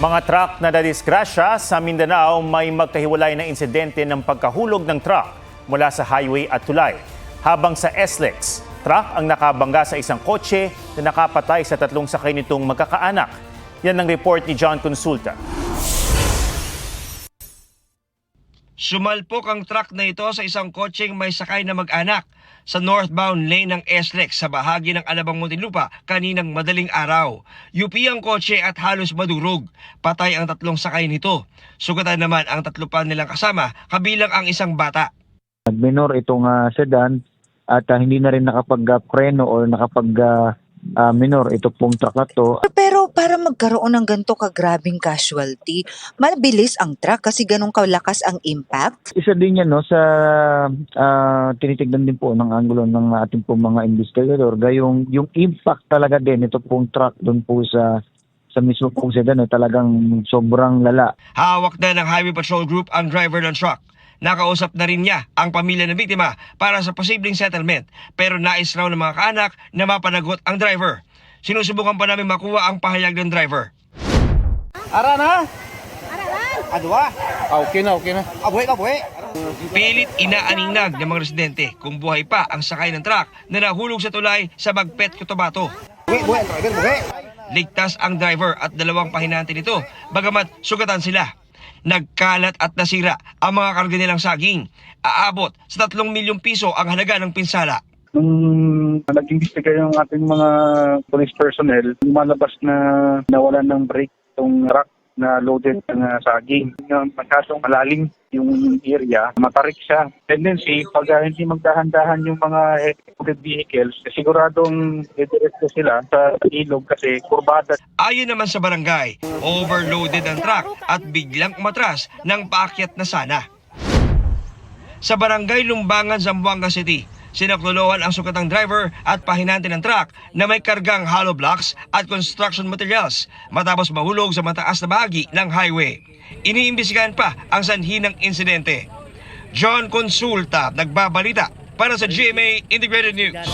Mga truck na nadisgrasya sa Mindanao may magkahiwalay na insidente ng pagkahulog ng truck mula sa highway at tulay. Habang sa SLEX, truck ang nakabangga sa isang kotse na nakapatay sa tatlong sakay nitong magkakaanak. Yan ang report ni John Consulta. Sumalpok ang truck na ito sa isang kotseng may sakay na mag-anak sa northbound lane ng SLEX sa bahagi ng Alabang Muntinlupa kaninang madaling araw. UP ang kotse at halos madurog. Patay ang tatlong sakay nito. Sugatan naman ang tatlo pa nilang kasama, kabilang ang isang bata. Minor itong sedan at hindi na rin nakapag-preno o minor ito pong truck na to. Pero para magkaroon ng ganito kagrabing casualty, mabilis ang truck kasi ganun kalakas ang impact? Isa din yan sa tinitignan din po ng anggulo ng ating po mga investigador. Gayong yung impact talaga din ito pong truck doon po sa mismo pong sedan talagang sobrang lala. Hawak na ng Highway Patrol Group ang driver ng truck. Nakausap na rin niya ang pamilya ng biktima para sa posibleng settlement, pero nais raw ng mga kaanak na mapanagot ang driver. Sinusubukan pa namin makuha ang pahayag ng driver. Ara na? Adwa? Okay na. Kabuhi. Pilit inaaninag ng mga residente kung buhay pa ang sakay ng truck na nahulog sa tulay sa Bagpet, Cotabato. Buhi, ang driver, buhi. Ligtas ang driver at dalawang pahinante nito, bagamat sugatan sila. Nagkalat at nasira ang mga karga nilang saging. Aabot sa 3 milyong piso ang halaga ng pinsala. Nung nag-imbestiga yung ating mga police personnel, lumalabas na nawalan ng brake itong truck na loaded ng saging. Masyadong malalim yung area, matarik siya. Tendency, pag hindi magdahan-dahan yung mga heavy vehicles, siguradong didiretso sila sa ilog kasi kurbada. Ayon naman sa barangay, overloaded ang truck at biglang umatras ng paakyat na sana. Sa barangay Lumbangan, Zamboanga City, sinaklolohan ang sukatang driver at pahinante ng truck na may kargang hollow blocks at construction materials matapos mahulog sa mataas na bahagi ng highway. Iniimbestigahan pa ang sanhi ng insidente. John Consulta, nagbabalita para sa GMA Integrated News.